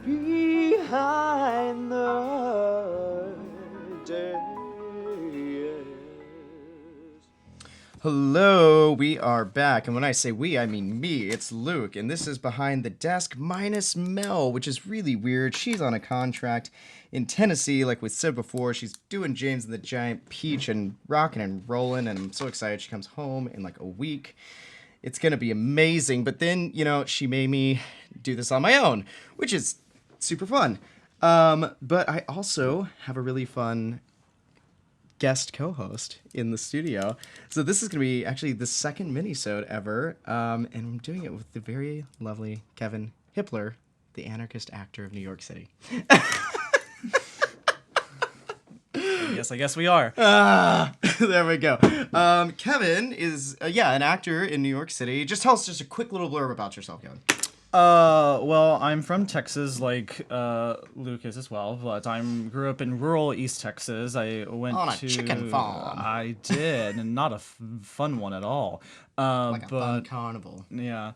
behind the days. Hello, we are back, and when I say we, I mean me. It's Luke, and this is Behind the Desk minus Mel, which is really weird. She's on a contract in Tennessee, like we said before. She's doing James and the Giant Peach and rocking and rolling, and I'm so excited she comes home in like a week. It's gonna be amazing, but then, she made me do this on my own, which is super fun. But I also have a really fun guest co-host in the studio. So this is going to be actually the second Minisode ever, and I'm doing it with the very lovely Kevin Hippler, the anarchist actor of New York City. I guess we are. There we go. Kevin is, an actor in New York City. Just tell us just a quick little blurb about yourself, Kevin. Well, I'm from Texas, like Luke is as well, but grew up in rural East Texas. I went On a to chicken farm. I did, and not a fun one at all. Like a fun carnival. Yeah.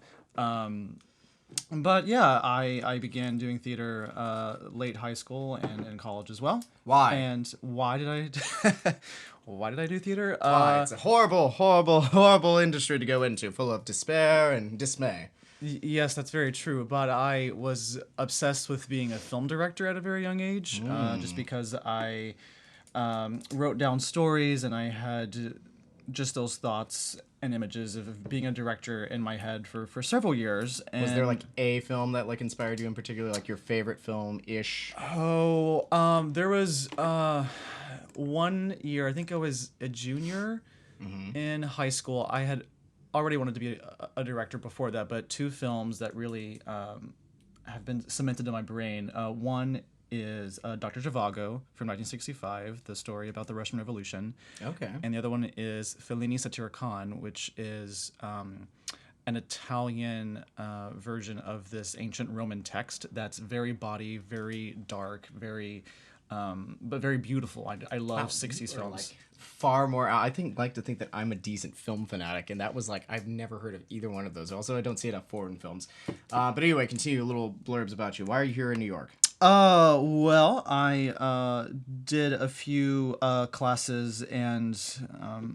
But yeah, I began doing theater late high school and in college as well. Why? And why did I why did I do theater? Why? It's a horrible, horrible, horrible industry to go into, full of despair and dismay. Yes, that's very true. But I was obsessed with being a film director at a very young age, just because I wrote down stories and I had just those thoughts and images of being a director in my head for several years. And was there like a film that like inspired you in particular, like your favorite film-ish? There was 1 year, I think I was a junior in high school. I had already wanted to be a director before that, but two films that really have been cemented in my brain. One is Dr. Zhivago from 1965, the story about the Russian Revolution. Okay. And the other one is Fellini Satyricon, which is an Italian version of this ancient Roman text that's very bawdy, very dark, very but very beautiful. I love 60s films. Like far more. I like to think that I'm a decent film fanatic, and that was like I've never heard of either one of those. Also, I don't see enough foreign films. But anyway, continue. Little blurbs about you. Why are you here in New York? Well, I did a few classes and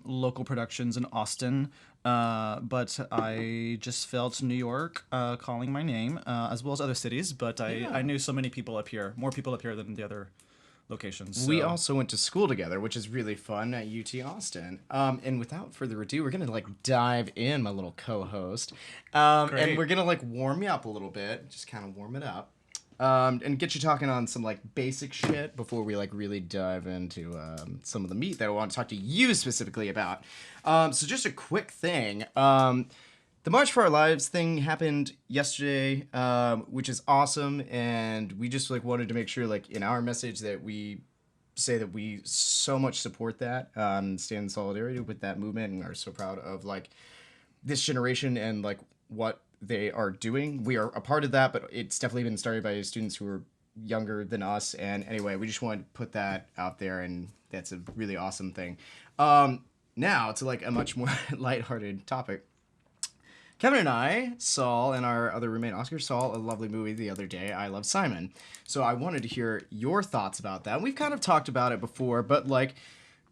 local productions in Austin, but I just felt New York calling my name, as well as other cities. But I knew so many people up here, more people up here than the other locations. So. We also went to school together, which is really fun at UT Austin. And without further ado, we're gonna like dive in, my little co-host, and we're gonna like warm you up a little bit, just kind of warm it up. And get you talking on some like basic shit before we like really dive into some of the meat that I want to talk to you specifically about. So just a quick thing. The March for Our Lives thing happened yesterday, which is awesome, and we just like wanted to make sure like in our message that we say that we so much support that, stand in solidarity with that movement, and are so proud of like this generation and like what they are doing. We are a part of that, but it's definitely been started by students who are younger than us. And anyway, we just want to put that out there, and that's a really awesome thing. Now to like a much more lighthearted topic. Kevin and I saw, and our other roommate Oscar saw, a lovely movie the other day, I Love Simon. So I wanted to hear your thoughts about that. We've kind of talked about it before, but like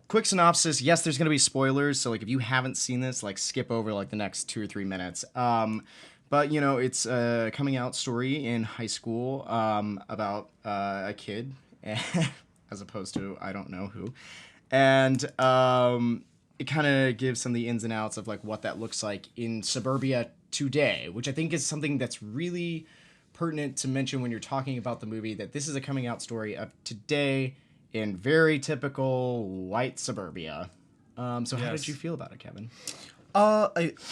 quick synopsis. Yes, there's going to be spoilers. So like if you haven't seen this, like skip over like the next 2 or 3 minutes. But, it's a coming out story in high school about a kid, as opposed to I don't know who. And it kind of gives some of the ins and outs of like what that looks like in suburbia today, which I think is something that's really pertinent to mention when you're talking about the movie, that this is a coming out story of today in very typical white suburbia. So how did you feel about it, Kevin?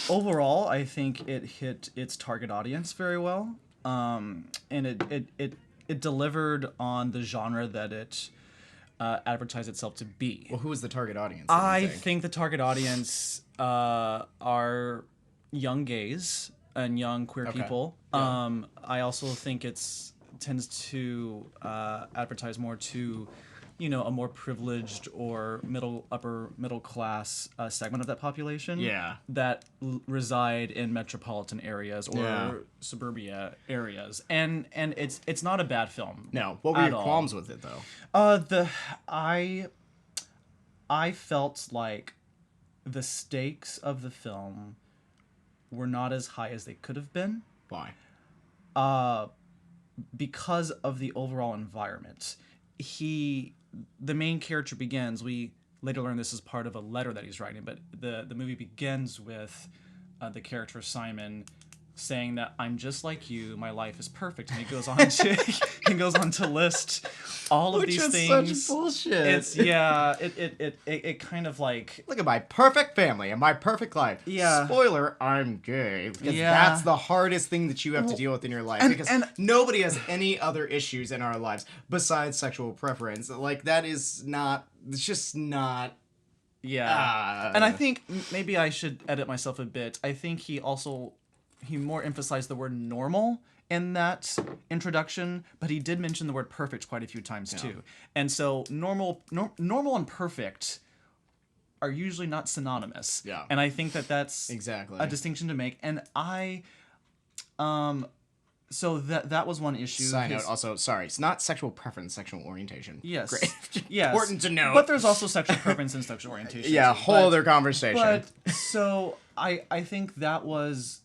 Overall, I think it hit its target audience very well, and it delivered on the genre that it advertised itself to be. Well, who is the target audience? I think the target audience are young gays and young queer people. I also think tends to advertise more to a more privileged or upper middle class segment of that population. Yeah. That reside in metropolitan areas or suburbia areas, and it's not a bad film. No. What were your qualms with it though? I felt like the stakes of the film were not as high as they could have been. Why? Because of the overall environment. The main character begins, we later learn this is part of a letter that he's writing, but the movie begins with the character Simon saying that I'm just like you, my life is perfect, and he goes on to list all of these things. Such bullshit. It's it kind of like, look at my perfect family and my perfect life. Yeah. Spoiler, I'm gay. Because that's the hardest thing that you have to deal with in your life. Because nobody has any other issues in our lives besides sexual preference. Like, that is not, it's just not. Yeah. And I think maybe I should edit myself a bit. I think he more emphasized the word normal in that introduction, but he did mention the word perfect quite a few times too. And so normal and perfect are usually not synonymous. Yeah. And I think that's exactly a distinction to make. And so that was one issue. Side note, also, sorry, it's not sexual preference, sexual orientation. Yes. Great. Yes. Important to know. But there's also sexual preference and sexual orientation. Yeah, whole other conversation. But so I think that was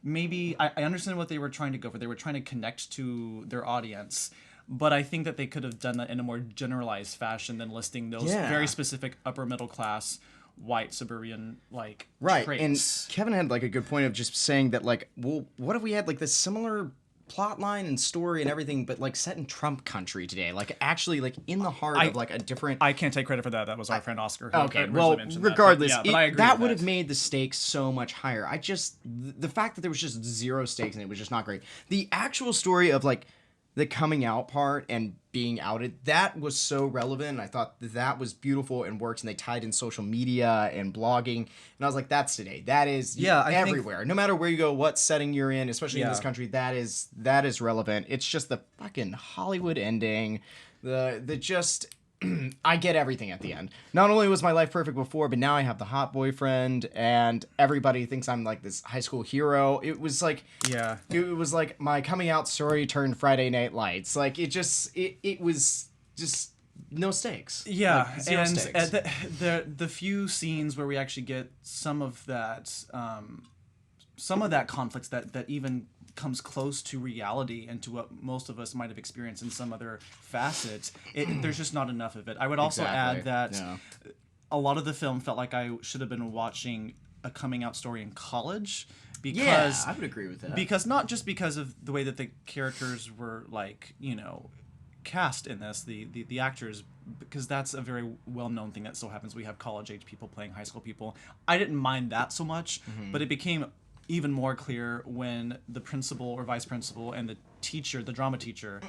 maybe I understand what they were trying to go for. They were trying to connect to their audience, but I think that they could have done that in a more generalized fashion than listing those very specific upper middle class white suburban traits. And Kevin had like a good point of just saying that, like, well, what if we had like this similar plot line and story and everything, but like set in Trump country today, like actually like in the heart of like a different. I can't take credit for that. That was our friend Oscar. Who okay, well, regardless, but I agree that would have made the stakes so much higher. The fact that there was just zero stakes and it was just not great. The actual story of like the coming out part and being outed, that was so relevant. I thought that was beautiful and works, and they tied in social media and blogging, and I was like, that's today. That is everywhere. No matter where you go, what setting you're in, especially in this country, that is relevant. It's just the fucking Hollywood ending, the just I get everything at the end. Not only was my life perfect before, but now I have the hot boyfriend, and everybody thinks I'm like this high school hero. It was like, it was like my coming out story turned Friday Night Lights. Like, it was just no stakes. Yeah, like, zero stakes. The few scenes where we actually get some of that conflict that even comes close to reality and to what most of us might have experienced in some other facet, there's just not enough of it. I would also add that a lot of the film felt like I should have been watching a coming out story in college, because I would agree with that. Because not just because of the way that the characters were cast in this, the actors, because that's a very well-known thing that still happens. We have college-age people playing high school people. I didn't mind that so much, but it became even more clear when the principal or vice principal and the teacher, the drama teacher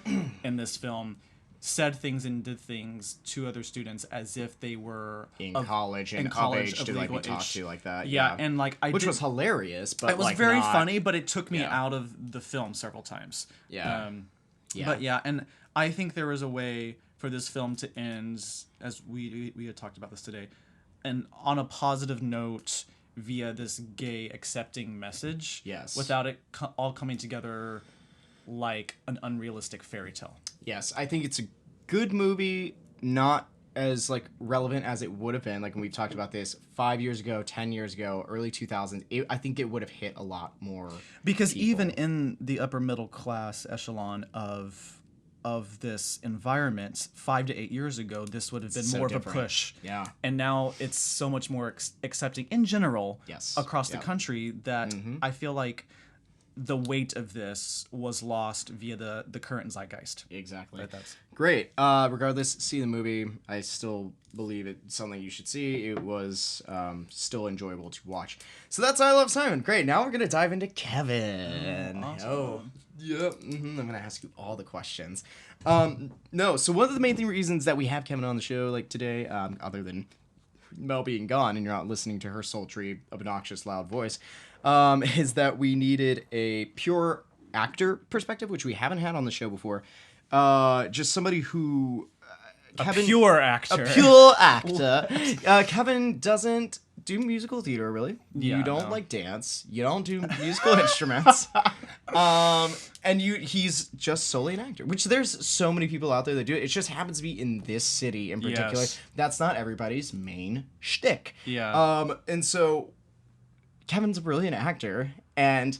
in this film, said things and did things to other students as if they were in college and of age to like be talked to like that. Yeah, and like which was hilarious, but it was like very not funny, but it took me out of the film several times. But and I think there was a way for this film to end, as we had talked about this today, and on a positive note, via this gay accepting message, without it all coming together like an unrealistic fairy tale. Yes, I think it's a good movie, not as like relevant as it would have been. Like when we talked about this 5 years ago, 10 years ago, early 2000s, I think it would have hit a lot more. Because people. Even in the upper middle class echelon of this environment 5 to 8 years ago, this would have been more different. Of a push. Yeah. And now it's so much more accepting in general across the country that I feel like the weight of this was lost via the current zeitgeist. Exactly. Right, that's great. Regardless, see the movie. I still believe it's something you should see. It was still enjoyable to watch. So that's I Love Simon. Great. Now we're gonna dive into Kevin. Awesome. Yep. I'm gonna ask you all the questions. No. So one of the main reasons that we have Kevin on the show like today, other than Mel being gone and you're not listening to her sultry, obnoxious, loud voice, is that we needed a pure actor perspective, which we haven't had on the show before. Just somebody who Kevin, pure actor. A pure actor. Kevin doesn't do musical theater, really. Yeah, you don't no. like dance. You don't do musical instruments. And he's just solely an actor, which there's so many people out there that do it. It just happens to be in this city in particular. Yes. That's not everybody's main shtick. Yeah. And so Kevin's a brilliant actor, and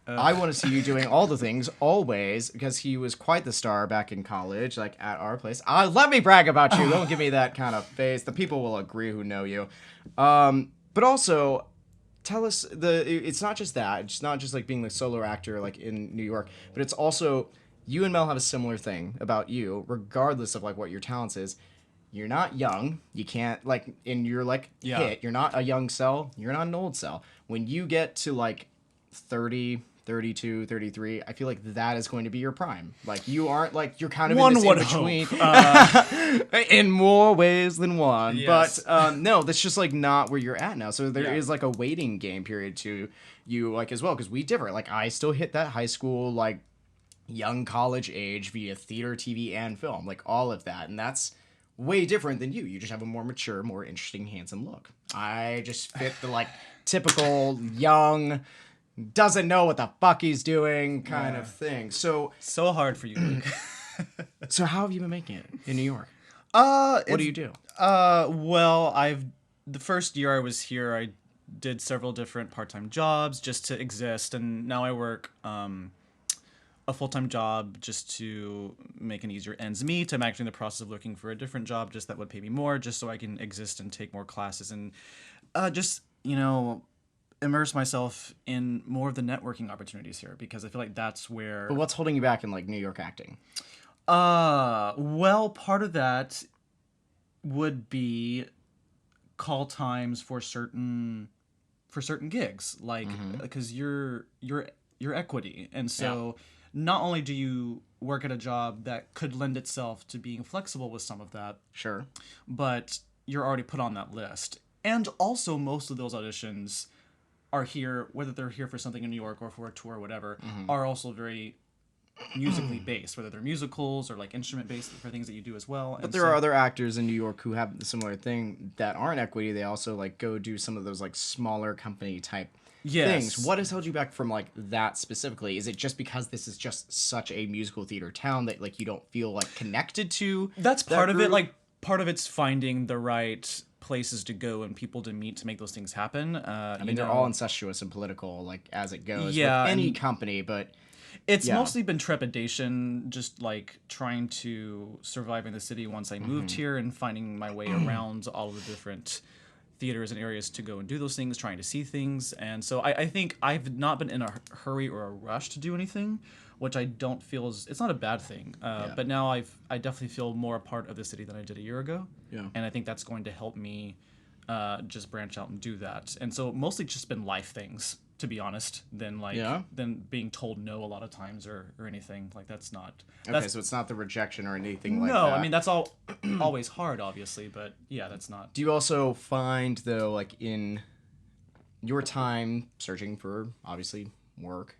I want to see you doing all the things always, because he was quite the star back in college, like at our place. Let me brag about you. Don't give me that kind of face. The people will agree who know you. But also, tell us it's not just that. It's not just like being the solo actor like in New York, but it's also you and Mel have a similar thing about you, regardless of like what your talents is. You're not young. You can't like in your like hit. You're not a young cell. You're not an old cell. When you get to like 30, 32, 33, I feel like that is going to be your prime. Like you aren't like you're kind of in this in-between in more ways than one. Yes. But no, that's just like not where you're at now. So there is like a waiting game period to you like as well, because we differ. Like I still hit that high school like young college age via theater, TV, and film, like all of that, and that's way different than you. You just have a more mature, more interesting, handsome look. I just fit the like typical young, doesn't know what the fuck he's doing kind of thing. So hard for you, Luke. So how have you been making it in New York? What do you do? Well, the first year I was here, I did several different part-time jobs just to exist, and now I work a full-time job just to make an easier ends meet. I'm actually in the process of looking for a different job just that would pay me more, just so I can exist and take more classes and just, immerse myself in more of the networking opportunities here, because I feel like that's where... But what's holding you back in like New York acting? Well, part of that would be call times for certain gigs, like because you're equity, and so not only do you work at a job that could lend itself to being flexible with some of that, sure, but you're already put on that list, and also most of those auditions are here, whether they're here for something in New York or for a tour or whatever, are also very musically based, whether they're musicals or like instrument based for things that you do as well. But there are other actors in New York who have the similar thing that aren't equity. They also like go do some of those like smaller company type things. What has held you back from like that specifically? Is it just because this is just such a musical theater town that like you don't feel like connected to? That's part of it. Like part of it's finding the right places to go and people to meet to make those things happen. I mean, they're all incestuous and political, like as it goes with any company, but it's mostly been trepidation, just like trying to survive in the city once I moved here and finding my way around all of the different theaters and areas to go and do those things, trying to see things. And so I think I've not been in a hurry or a rush to do anything, which I don't feel it's not a bad thing. But now I definitely feel more a part of the city than I did a year ago. Yeah. And I think that's going to help me just branch out and do that. And so mostly just been life things, to be honest, than being told no a lot of times or anything. Like that's not... Okay, so it's not the rejection or anything like that. No, I mean, that's always hard, obviously, but yeah, that's not... Do you also find, though, like in your time searching for, obviously, work,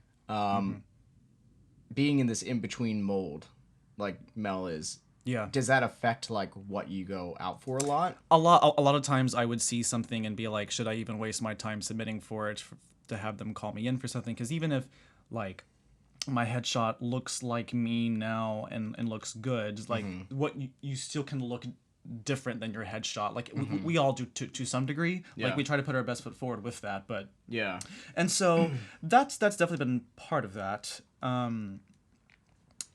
being in this in-between mold, like Mel is, does that affect like what you go out for a lot? A lot of times I would see something and be like, should I even waste my time submitting for it to have them call me in for something? Because even if like my headshot looks like me now and looks good, like what you still can look different than your headshot. Like we all do to some degree. Like we try to put our best foot forward with that, but and so that's definitely been part of that. I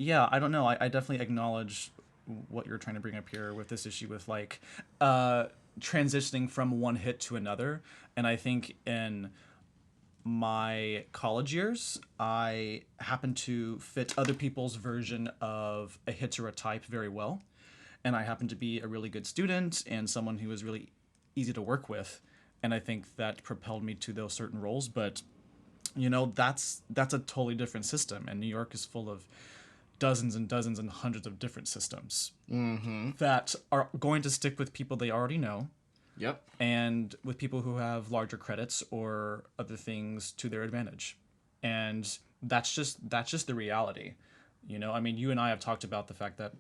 don't know. I definitely acknowledge what you're trying to bring up here with this issue with like transitioning from one hit to another. And I think in my college years, I happened to fit other people's version of a hit or a type very well. And I happened to be a really good student and someone who was really easy to work with. And I think that propelled me to those certain roles. But, that's a totally different system. And New York is full of dozens and dozens and hundreds of different systems that are going to stick with people they already know. Yep. And with people who have larger credits or other things to their advantage. And that's just the reality. I mean, you and I have talked about the fact that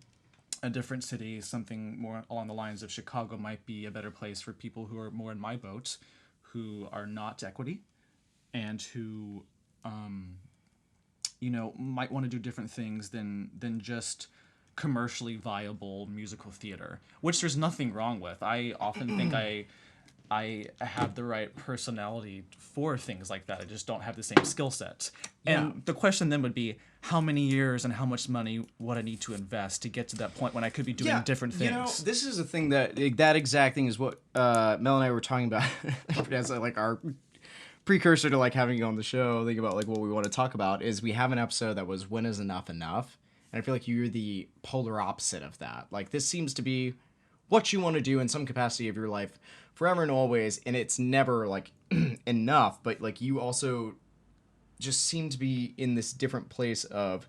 a different city, something more along the lines of Chicago might be a better place for people who are more in my boat, who are not equity, and who, might want to do different things than just commercially viable musical theater, which there's nothing wrong with. I often think I have the right personality for things like that. I just don't have the same skill set. And the question then would be, how many years and how much money would I need to invest to get to that point when I could be doing different things? This is a thing that exact thing is what Mel and I were talking about as like our precursor to like having you on the show. Think about like what we want to talk about is we have an episode that was when is enough enough, and I feel like you're the polar opposite of that. Like this seems to be what you want to do in some capacity of your life forever and always, and it's never like enough, but like you also just seem to be in this different place of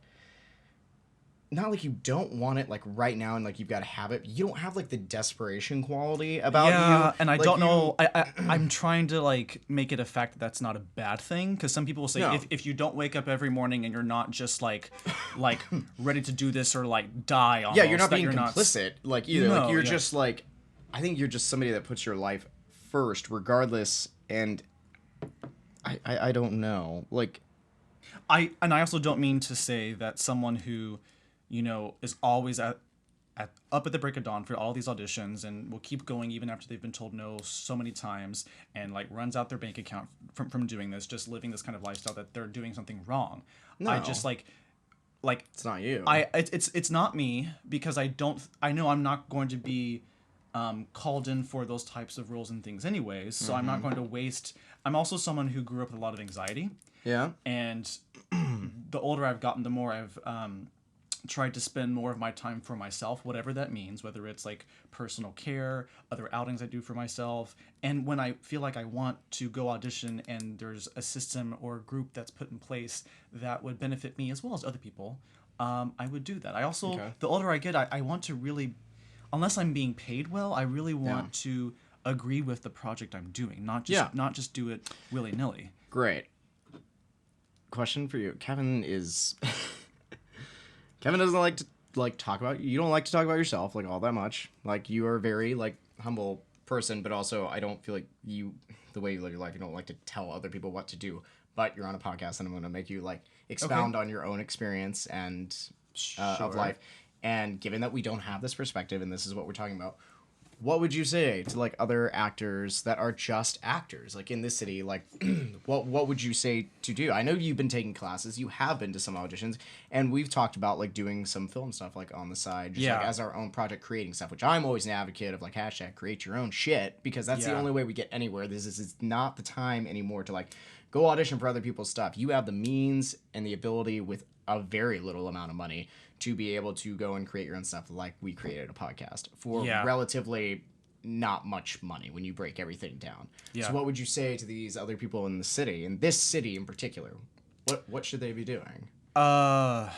not like you don't want it like right now and like you've got to have it. You don't have like the desperation quality about you. Yeah, and I like, don't know. I'm trying to like make it a fact that that's not a bad thing, because some people will say if you don't wake up every morning and you're not just like ready to do this or like die almost, you're not being complicit like either. No, like you're just like, I think you're just somebody that puts your life first regardless, and I don't know. Like I also don't mean to say that someone who, is always up at the break of dawn for all these auditions and will keep going even after they've been told no so many times and like runs out their bank account from doing this, just living this kind of lifestyle, that they're doing something wrong. No. I just like it's not you. It's not me, because I know I'm not going to be called in for those types of roles and things anyways, so I'm not going to waste. I'm also someone who grew up with a lot of anxiety. Yeah. And the older I've gotten, the more I've tried to spend more of my time for myself, whatever that means, whether it's like personal care, other outings I do for myself. And when I feel like I want to go audition and there's a system or a group that's put in place that would benefit me as well as other people, I would do that. I also, the older I get, I want to really, unless I'm being paid well, I really want to agree with the project I'm doing, not just do it willy-nilly. Great. Question for you. Kevin doesn't like to talk about you. You don't like to talk about yourself like all that much. Like you are a very like humble person, but also I don't feel like you, the way you live your life, you don't like to tell other people what to do. But you're on a podcast and I'm going to make you like expound on your own experience and of life. And given that we don't have this perspective and this is what we're talking about, what would you say to like other actors that are just actors like in this city? Like what would you say to do? I know you've been taking classes, you have been to some auditions, and we've talked about like doing some film stuff like on the side, just like as our own project, creating stuff, which I'm always an advocate of, like hashtag create your own shit, because that's the only way we get anywhere. This is not the time anymore to like go audition for other people's stuff. You have the means and the ability with a very little amount of money to be able to go and create your own stuff, like we created a podcast for relatively not much money when you break everything down. So what would you say to these other people in the city, in this city in particular? What should they be doing? I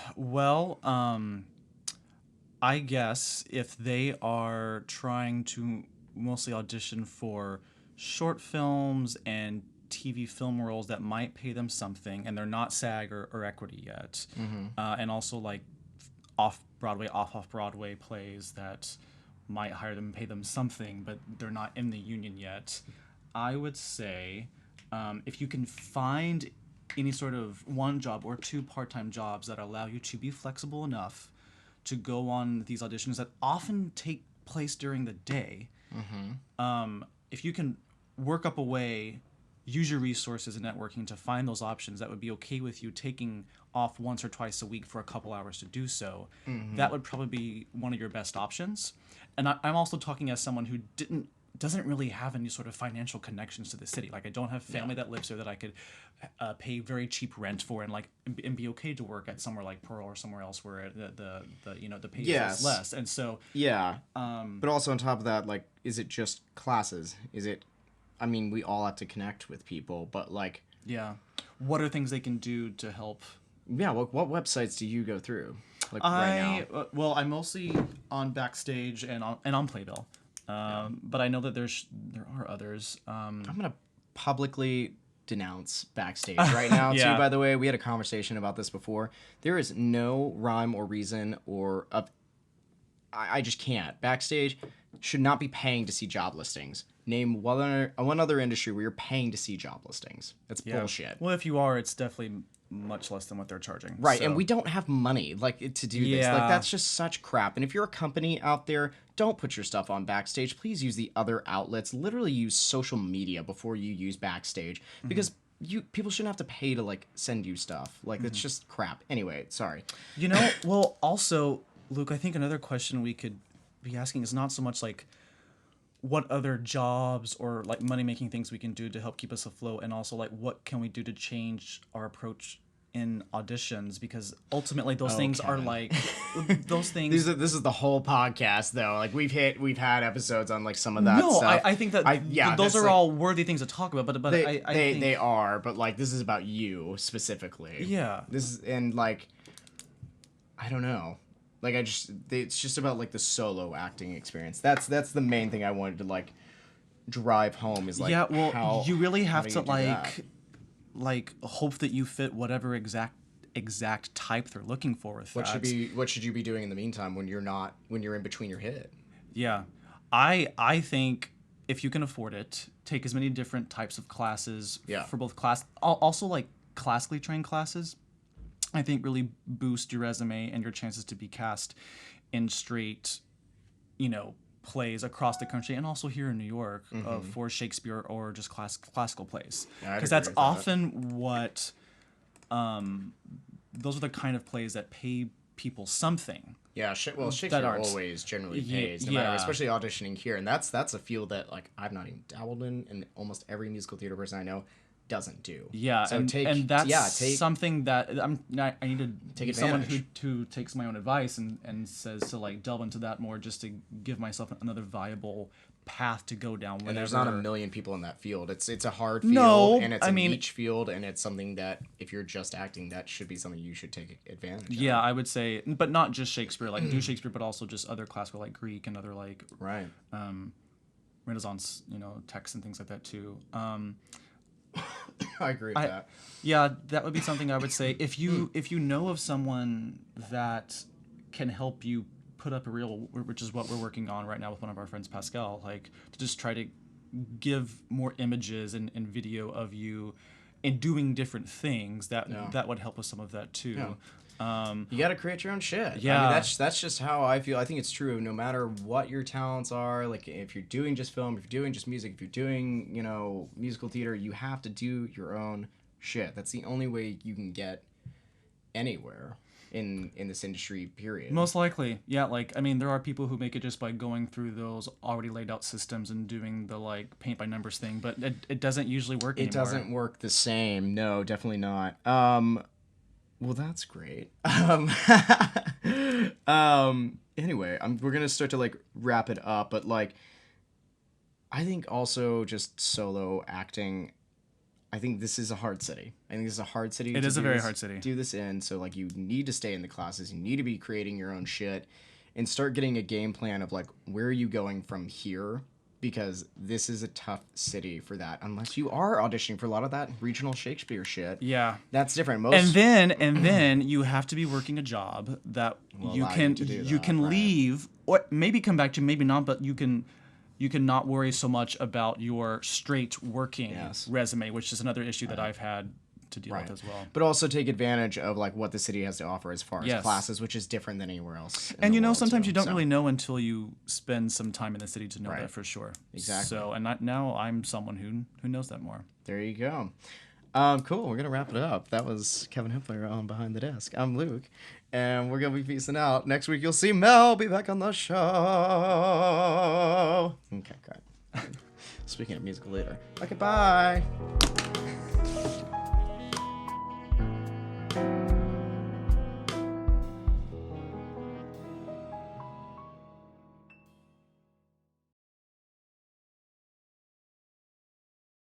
guess if they are trying to mostly audition for short films and TV film roles that might pay them something, and they're not SAG or equity yet, and also like off-Broadway plays that might hire them and pay them something, but they're not in the union yet, I would say if you can find any sort of one job or two part-time jobs that allow you to be flexible enough to go on these auditions that often take place during the day, if you can work up a way, use your resources and networking to find those options that would be okay with you taking off once or twice a week for a couple hours to do so, that would probably be one of your best options. And I'm also talking as someone who doesn't really have any sort of financial connections to the city. Like I don't have family that lives there that I could pay very cheap rent for and be okay to work at somewhere like Pearl or somewhere else where the pay is less. And so but also on top of that, like, is it just classes? Is it? I mean, we all have to connect with people, but like, what are things they can do to help? Yeah, what websites do you go through? Like right now? Well, I'm mostly on Backstage and on Playbill, but I know that there are others. I'm gonna publicly denounce Backstage right now too. By the way, we had a conversation about this before. There is no rhyme or reason or I just can't. Backstage should not be paying to see job listings. Name one other industry where you're paying to see job listings. That's bullshit. Well, if you are, it's definitely much less than what they're charging. Right, so. and we don't have money to do this. Like, that's just such crap. And if you're a company out there, don't put your stuff on Backstage. Please use the other outlets. Literally use social media before you use Backstage, because people shouldn't have to pay to like send you stuff. Like, it's just crap. Anyway, sorry. Well, also, Luke, I think another question we could be asking is not so much like what other jobs or like money making things we can do to help keep us afloat, and also like what can we do to change our approach in auditions, because ultimately those things are like those things. This is the whole podcast though. Like we've had episodes on like some of that stuff. I think that those are like, all worthy things to talk about, but I think they are, but like this is about you specifically. Yeah. This is, and like I don't know. Like it's just about like the solo acting experience. That's the main thing I wanted to like drive home is like you really have to like hope that you fit whatever exact type they're looking for with what should you be doing in the meantime when you're in between your hit? Yeah. I think if you can afford it, take as many different types of classes for both also like classically trained classes. I think really boost your resume and your chances to be cast in straight, plays across the country, and also here in New York for Shakespeare or just classical plays, because that's often what those are the kind of plays that pay people something. Yeah, Shakespeare always generally pays, no matter, especially auditioning here, and that's a field that like I've not even dabbled in, and almost every musical theater person I know doesn't do. Yeah, so and that's something that I need to take someone who takes my own advice and says to like delve into that more, just to give myself another viable path to go down. And there's not a million people in that field. It's a hard field, and it's a niche field, and it's something that if you're just acting, that should be something you should take advantage of. Yeah, I would say, but not just Shakespeare, like do Shakespeare, but also just other classical like Greek and other like Renaissance, texts and things like that too. I agree with that. Yeah, that would be something I would say. If you know of someone that can help you put up a reel, which is what we're working on right now with one of our friends, Pascal, like to just try to give more images and video of you and doing different things, that would help with some of that too. Yeah. You got to create your own shit. Yeah. I mean, that's just how I feel. I think it's true no matter what your talents are. Like if you're doing just film, if you're doing just music, if you're doing, musical theater, you have to do your own shit. That's the only way you can get anywhere in this industry, period. Most likely. Yeah, like I mean there are people who make it just by going through those already laid out systems and doing the like paint by numbers thing, but it doesn't usually work anymore. It doesn't work the same. No, definitely not. Well, that's great. Anyway, we're gonna start to like wrap it up, but like, I think also just solo acting. I think this is a hard city. It is a very hard city. Do this in. So like, you need to stay in the classes. You need to be creating your own shit, and start getting a game plan of like where are you going from here. Because this is a tough city for that, unless you are auditioning for a lot of that regional Shakespeare shit. Yeah, that's different. And then you have to be working a job that you can leave, or maybe come back to, maybe not, but you can not worry so much about your straight working resume, which is another issue that I've had to deal with as well. But also take advantage of like what the city has to offer as far as classes, which is different than anywhere else. And sometimes you don't really know until you spend some time in the city to know that for sure. Exactly. So, and now I'm someone who knows that more. There you go. Cool. We're gonna wrap it up. That was Kevin Hippler on Behind the Desk. I'm Luke, and we're gonna be peacing out. Next week you'll see Mel be back on the show. Okay, great. Speaking of musical later. Okay, bye.